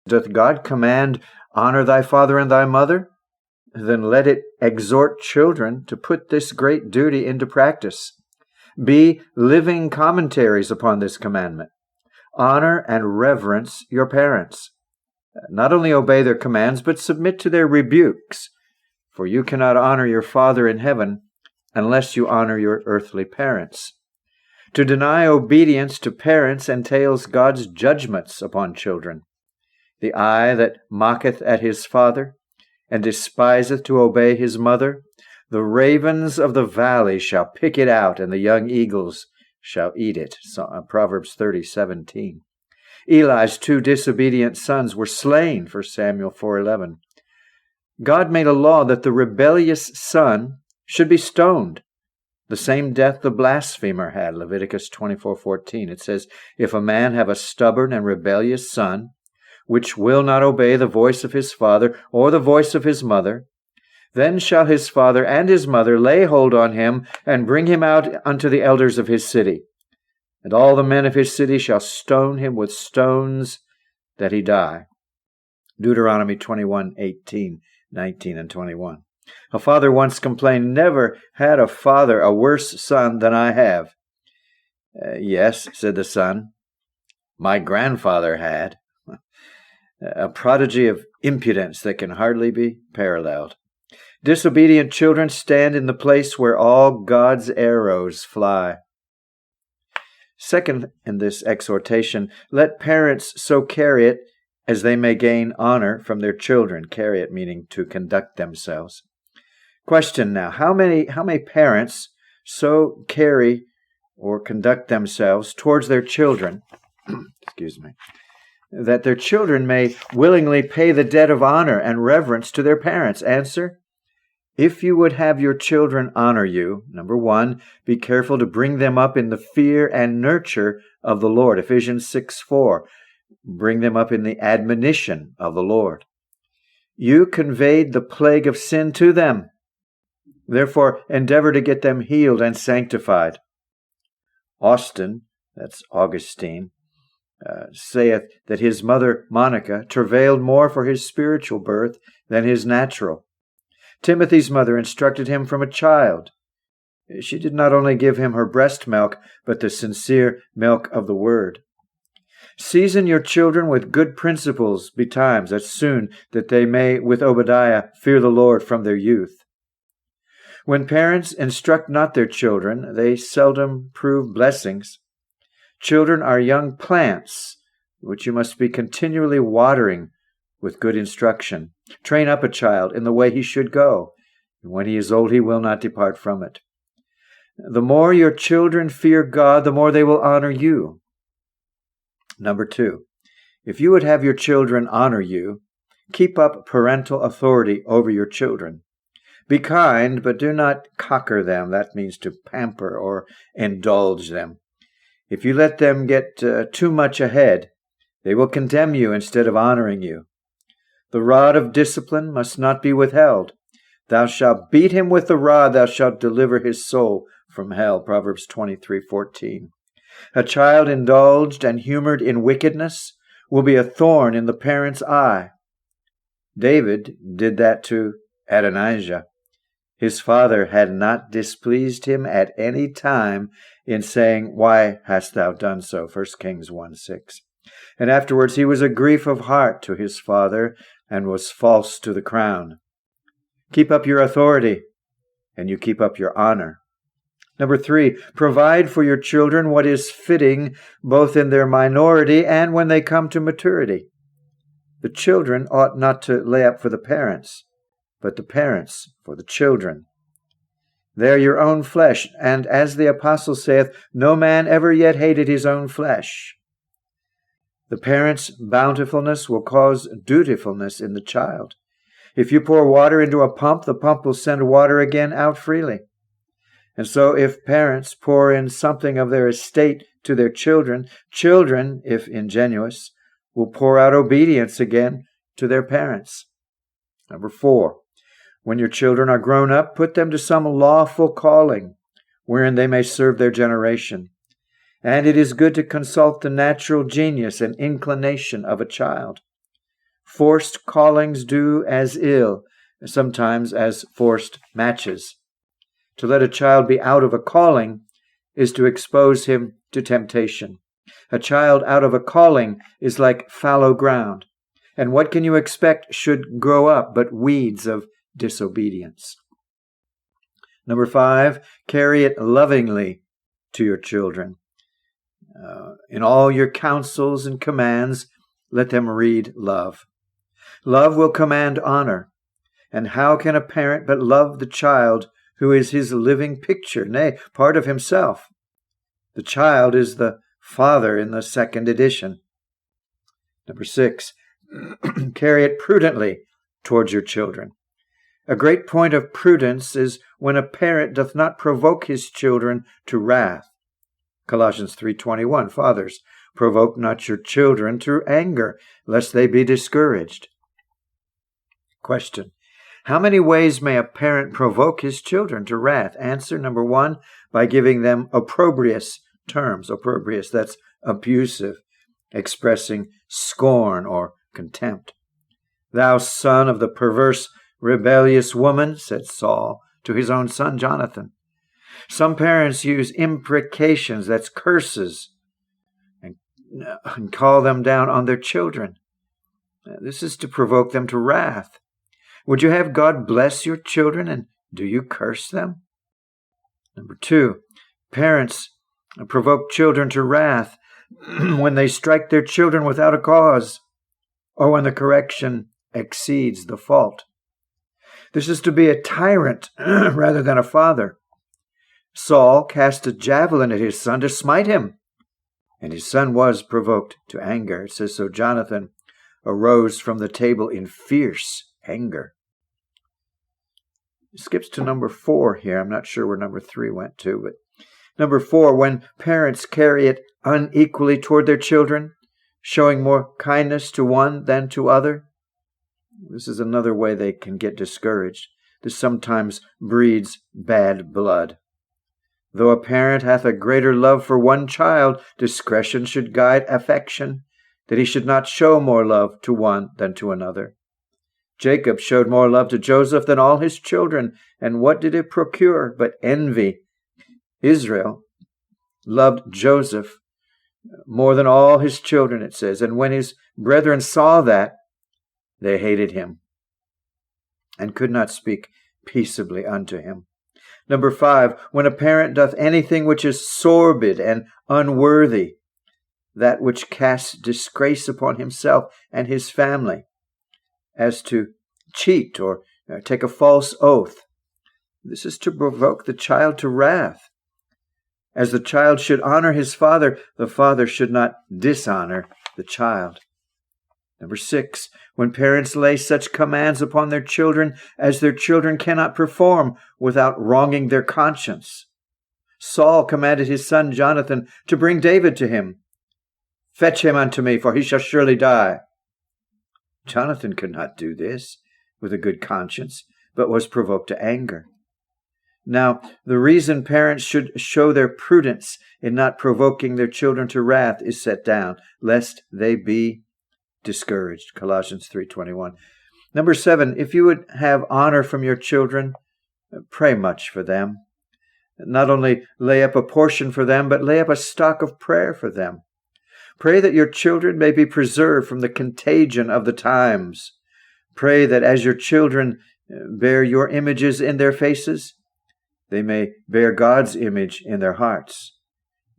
Doth God command, Honor thy father and thy mother? Then let it exhort children to put this great duty into practice. Be living commentaries upon this commandment. Honor and reverence your parents. Not only obey their commands, but submit to their rebukes. For you cannot honor your Father in heaven unless you honor your earthly parents. To deny obedience to parents entails God's judgments upon children. The eye that mocketh at his father, and despiseth to obey his mother, the ravens of the valley shall pick it out, and the young eagles shall eat it. Proverbs 30:17. Eli's 2 disobedient sons were slain, 1 Samuel 4:11. God made a law that the rebellious son should be stoned, the same death the blasphemer had, Leviticus 24:14. It says, if a man have a stubborn and rebellious son, which will not obey the voice of his father or the voice of his mother, then shall his father and his mother lay hold on him and bring him out unto the elders of his city. And all the men of his city shall stone him with stones that he die. Deuteronomy 21:18, 19, and 21. A father once complained, never had a father a worse son than I have. Yes, said the son, my grandfather had. A prodigy of impudence that can hardly be paralleled. Disobedient children stand in the place where all God's arrows fly. Second, in this exhortation, let parents so carry it as they may gain honor from their children. Carry it meaning to conduct themselves. Question now, how many parents so carry or conduct themselves towards their children, excuse me, that their children may willingly pay the debt of honor and reverence to their parents? Answer, if you would have your children honor you, number 1, be careful to bring them up in the fear and nurture of the Lord. Ephesians 6:4, bring them up in the admonition of the Lord. You conveyed the plague of sin to them. Therefore, endeavor to get them healed and sanctified. Austin, that's Augustine, saith that his mother Monica travailed more for his spiritual birth than his natural. Timothy's mother instructed him from a child. She did not only give him her breast milk, but the sincere milk of the word. Season your children with good principles betimes, as soon that they may, with Obadiah, fear the Lord from their youth. When parents instruct not their children, they seldom prove blessings. Children are young plants, which you must be continually watering with good instruction. Train up a child in the way he should go, and when he is old he will not depart from it. The more your children fear God, the more they will honor you. Number 2, if you would have your children honor you, keep up parental authority over your children. Be kind, but do not cocker them. That means to pamper or indulge them. If you let them get too much ahead, they will condemn you instead of honoring you. The rod of discipline must not be withheld. Thou shalt beat him with the rod, thou shalt deliver his soul from hell. Proverbs 23:14. A child indulged and humored in wickedness will be a thorn in the parent's eye. David did that to Adonijah. His father had not displeased him at any time in saying, why hast thou done so? 1 Kings 1:6. And afterwards he was a grief of heart to his father and was false to the crown. Keep up your authority, and you keep up your honor. Number 3, provide for your children what is fitting both in their minority and when they come to maturity. The children ought not to lay up for the parents, but the parents for the children. They are your own flesh, and as the apostle saith, no man ever yet hated his own flesh. The parent's bountifulness will cause dutifulness in the child. If you pour water into a pump, the pump will send water again out freely. And so if parents pour in something of their estate to their children, children, if ingenuous, will pour out obedience again to their parents. Number 4, when your children are grown up, put them to some lawful calling, wherein they may serve their generation. And it is good to consult the natural genius and inclination of a child. forced callings do as ill, sometimes as forced matches. To let a child be out of a calling is to expose him to temptation. A child out of a calling is like fallow ground, and what can you expect should grow up but weeds of disobedience? Number 5, carry it lovingly to your children. In all your counsels and commands, let them read love. Love will command honor. And how can a parent but love the child who is his living picture, nay, part of himself? The child is the father in the second edition. Number 6, carry it prudently towards your children. A great point of prudence is when a parent doth not provoke his children to wrath. Colossians 3:21, Fathers, provoke not your children to anger, lest they be discouraged. Question: how many ways may a parent provoke his children to wrath? Answer: number 1, by giving them opprobrious terms. Opprobrious, that's abusive, expressing scorn or contempt. Thou son of the perverse, rebellious woman, said Saul to his own son Jonathan. Some parents use imprecations, that's curses, and call them down on their children. This is to provoke them to wrath. Would you have God bless your children, and do you curse them? Number 2, parents provoke children to wrath when they strike their children without a cause, or when the correction exceeds the fault. This is to be a tyrant rather than a father. Saul cast a javelin at his son to smite him, and his son was provoked to anger. It says, so Jonathan arose from the table in fierce anger. It skips to number 4 here. I'm not sure where number 3 went to, but number 4, when parents carry it unequally toward their children, showing more kindness to one than to other. This is another way they can get discouraged. This sometimes breeds bad blood. Though a parent hath a greater love for one child, discretion should guide affection, that he should not show more love to one than to another. Jacob showed more love to Joseph than all his children, and what did it procure but envy? Israel loved Joseph more than all his children, it says, and when his brethren saw that, they hated him and could not speak peaceably unto him. Number 5, when a parent doth anything which is sordid and unworthy, that which casts disgrace upon himself and his family, as to cheat or take a false oath, this is to provoke the child to wrath. As the child should honor his father, the father should not dishonor the child. Number 6, when parents lay such commands upon their children as their children cannot perform without wronging their conscience. Saul commanded his son Jonathan to bring David to him. Fetch him unto me, for he shall surely die. Jonathan could not do this with a good conscience, but was provoked to anger. Now, the reason parents should show their prudence in not provoking their children to wrath is set down, lest they be discouraged. Colossians 3:21. Number 7, if you would have honor from your children, pray much for them. Not only lay up a portion for them, but lay up a stock of prayer for them. Pray that your children may be preserved from the contagion of the times. Pray that as your children bear your images in their faces, they may bear God's image in their hearts.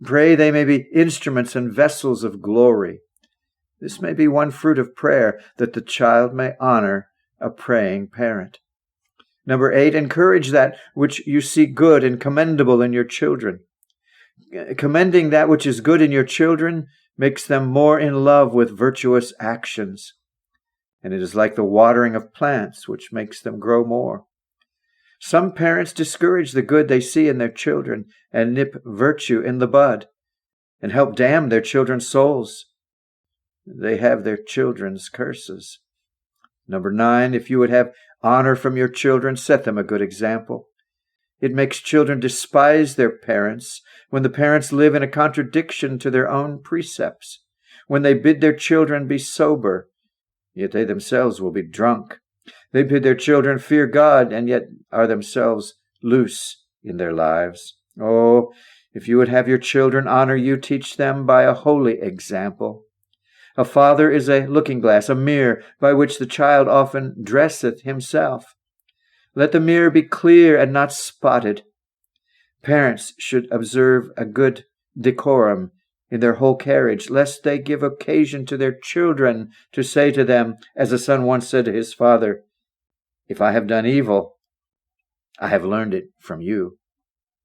Pray they may be instruments and vessels of glory. This may be one fruit of prayer, that the child may honor a praying parent. Number 8, encourage that which you see good and commendable in your children. Commending that which is good in your children makes them more in love with virtuous actions. And it is like the watering of plants, which makes them grow more. Some parents discourage the good they see in their children and nip virtue in the bud and help damn their children's souls. They have their children's curses. Number 9, if you would have honor from your children, set them a good example. It makes children despise their parents when the parents live in a contradiction to their own precepts, when they bid their children be sober, yet they themselves will be drunk. They bid their children fear God, and yet are themselves loose in their lives. Oh, if you would have your children honor you, teach them by a holy example. A father is a looking-glass, a mirror by which the child often dresseth himself. Let the mirror be clear and not spotted. Parents should observe a good decorum in their whole carriage, lest they give occasion to their children to say to them, as a son once said to his father, "If I have done evil, I have learned it from you."